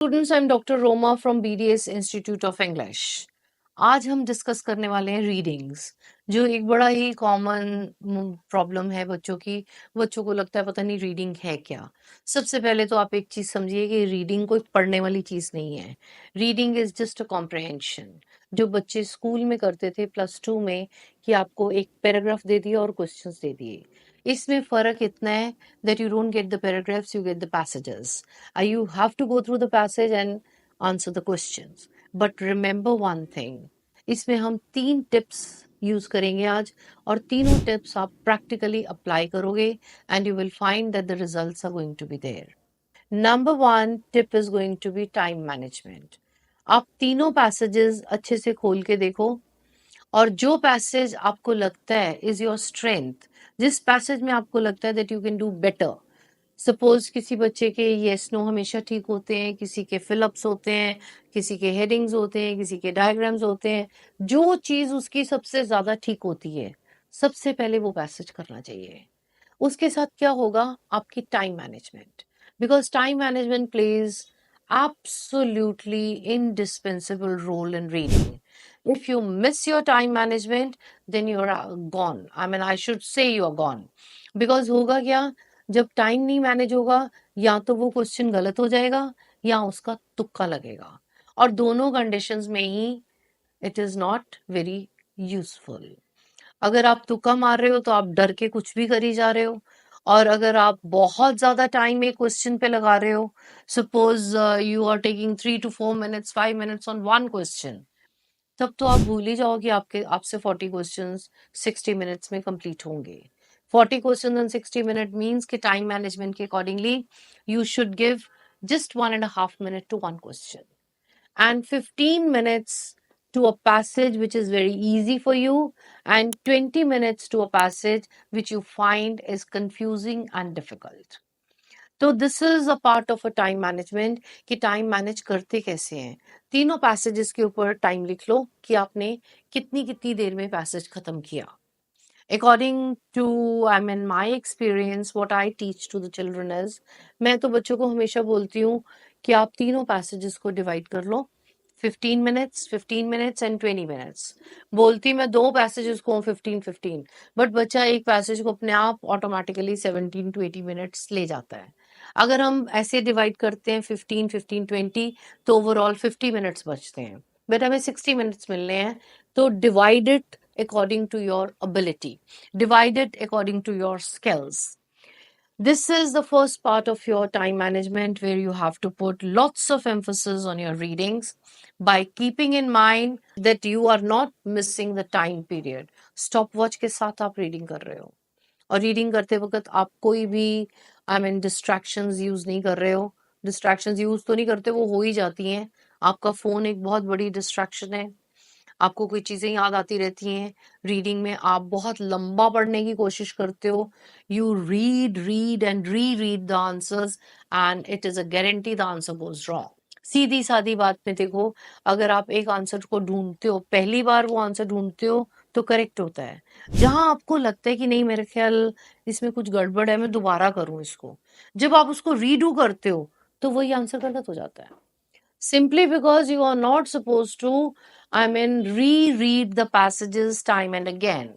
Students, I am doctor Roma from BDS institute of English. आज हम discuss करने वाले हैं रीडिंग्स, जो एक बड़ा ही कॉमन प्रॉब्लम है बच्चों की। बच्चों को लगता है पता नहीं रीडिंग है क्या। सबसे पहले तो आप एक चीज समझिए कि रीडिंग कोई पढ़ने वाली चीज नहीं है। Reading is just a comprehension. जो बच्चे स्कूल में करते थे +2 में, कि आपको एक पैराग्राफ दे दिया और क्वेश्चंस दे दिए। इसमें फर्क इतना है that you don't get the paragraphs, you get the passages. You have to go through the passage and answer the questions. But remember one thing, इसमें हम 3 टिप्स यूज करेंगे आज, और तीनों टिप्स आप प्रैक्टिकली अप्लाई करोगे and you will find that the results are going to be there. Number 1 tip is going to be time management. आप तीनों पैसेजेस अच्छे से खोल के देखो, और जो पैसेज आपको लगता है इज योर स्ट्रेंथ, जिस पैसेज में आपको लगता है that you can do better. Suppose किसी बच्चे के येस नो हमेशा ठीक होते हैं, किसी के फिलअप्स होते हैं, किसी के हेडिंग्स होते हैं, किसी के डायग्राम्स होते हैं। जो चीज उसकी सबसे ज्यादा ठीक होती है, सबसे पहले वो पैसेज करना चाहिए। उसके साथ क्या होगा, आपकी time management, because time management plays absolutely indispensable role in reading. If you miss your time management, then you're gone. I mean, I should say you're gone. Because होगा क्या, जब टाइम नहीं मैनेज होगा, या तो वो क्वेश्चन गलत हो जाएगा या उसका तुक्का लगेगा, और दोनों कंडीशंस में ही it is not very useful. अगर आप तुक्का मार रहे हो तो आप डर के कुछ भी करी जा रहे हो, और अगर आप बहुत ज्यादा टाइम एक क्वेश्चन पे लगा रहे हो, suppose you are taking 3 to 4 minutes 5 minutes on one question, तब तो आप भूल ही जाओ कि आपसे 40 क्वेश्चंस 60 मिनट्स में कंप्लीट होंगे। 40 क्वेश्चन इन 60 मिनट मीन्स कि टाइम मैनेजमेंट के accordingly you should give just 1.5 minute to one question, and 15 minutes to a passage which is very easy for you, and 20 minutes to a passage which you find is confusing and difficult. तो this is a part of a time management, कि time manage करते कैसे हैं। तीनों passages के ऊपर time लिख लो कि आपने कितनी कितनी देर में पैसेज खत्म किया। According to I mean my experience, what I teach to the children is, मैं तो बच्चों को हमेशा बोलती हूँ कि आप तीनों पैसेजेस को डिवाइड कर लो, 15 minutes एंड 20 minutes। बोलती मैं दो पैसेजेस को 15-15, बट बच्चा एक पैसेज को अपने आप ऑटोमेटिकली 17 to 18 minutes ले जाता है। अगर हम ऐसे डिवाइड करते हैं 15-15-20, तो ओवरऑल 50 minutes बचते हैं, बट हमें 60 minutes मिलने हैं। तो divide it according to your ability, divide it according to your skills. This is the first part of your time management, where you have to put lots of emphasis on your readings by keeping in mind that you are not missing the time period. Stopwatch के साथ आप reading कर रहे हो, और reading करते वक्त आप कोई भी डिस्ट्रैक्शंस यूज नहीं कर रहे हो। डिस्ट्रैक्शंस यूज तो नहीं करते, वो हो ही जाती हैं। आपका फोन एक बहुत बड़ी डिस्ट्रैक्शन है, आपको कोई चीजें याद आती रहती हैं। रीडिंग में आप बहुत लंबा पढ़ने की कोशिश करते हो, you read and read the answers, and it is a guarantee the answer goes wrong. सीधी सादी बात में देखो, अगर आप एक आंसर को ढूंढते हो, पहली बार वो आंसर ढूंढते हो तो करेक्ट होता है। जहां आपको लगता है कि नहीं, मेरे ख्याल इसमें कुछ गड़बड़ है, मैं दोबारा करूं इसको, जब आप उसको रीडू करते हो तो वही आंसर गलत हो जाता है। Simply because you are not supposed to, reread the passages time and again.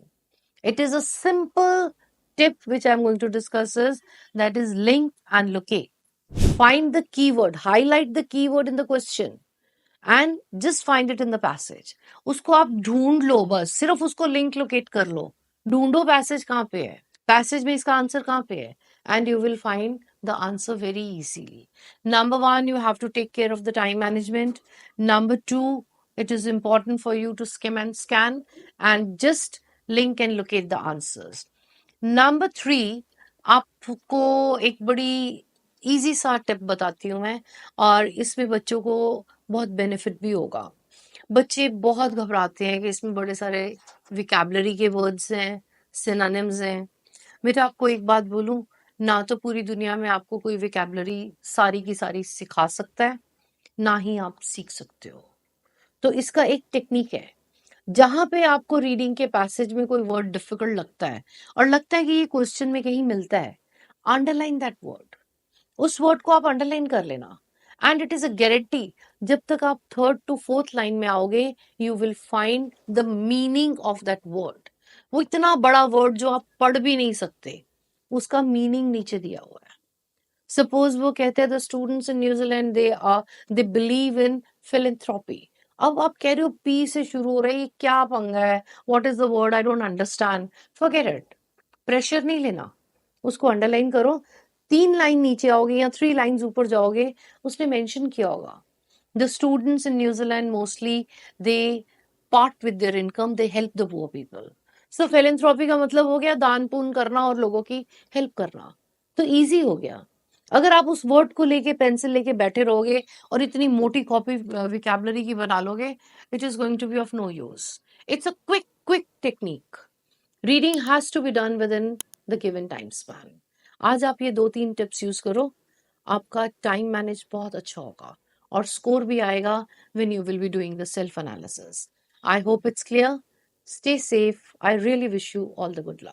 It is a simple tip which I'm going to discuss is, that is link and locate. Find the keyword, highlight the keyword in the question, and just find it in the passage. उसको आप ढूंढ लो, बस सिर्फ उसको link locate कर लो, ढूंढो passage कहाँ पे है, पैसेज में इसका आंसर कहाँ पे है, and you will find the answer very easily. Number 1, you have to take care of the time management. Number 2, it is important for you to skim and scan and just link and locate the answers. Number 3, आपको एक बड़ी easy सा tip बताती हूँ मैं, और इसमें बच्चों को बहुत बेनिफिट भी होगा। बच्चे बहुत घबराते हैं कि इसमें बड़े सारे विकैबलरी के वर्ड्स हैं, सिनोनिम्स हैं। बेटा आपको एक बात बोलूं, ना तो पूरी दुनिया में आपको कोई विकैबलरी सारी की सारी सिखा सकता है, ना ही आप सीख सकते हो। तो इसका एक टेक्निक है, जहां पे आपको रीडिंग के पैसेज में कोई वर्ड डिफिकल्ट लगता है और लगता है कि ये क्वेश्चन में कहीं मिलता है, अंडरलाइन दैट वर्ड। उस वर्ड को आप अंडरलाइन कर लेना, and it is a guarantee, जब तक आप थर्ड टू फोर्थ लाइन में आओगे you will find the meaning of that word. वो इतना बड़ा वर्ड जो आप पढ़ भी नहीं सकते, उसका मीनिंग नीचे दिया हुआ है। सपोज वो कहते हैं the students in New Zealand they believe in philanthropy. अब आप कह रहे हो पी से शुरू हो रहा है, ये क्या पंगा है, what is the word, I don't understand, forget it. Pressure नहीं लेना, उसको अंडरलाइन करो। 3 लाइन नीचे आओगे या 3 लाइन्स ऊपर जाओगे, उसने मेंशन किया होगा the students in New Zealand mostly they part with their income, they help the poor people. So philanthropy का मतलब हो गया दान पुण्य करना और लोगों की हेल्प करना। तो इजी हो गया। अगर आप उस वर्ड को लेके पेंसिल लेके बैठे रहोगे और इतनी मोटी कॉपी विकैबुलरी की बना लोगे, it is going to be of no use. It's a quick quick technique. Reading has to be done within the given time span. आज आप ये 2-3 टिप्स यूज करो, आपका टाइम मैनेज बहुत अच्छा होगा और स्कोर भी आएगा when you will be doing the self analysis. I hope it's clear. Stay safe. I really wish you all the good luck.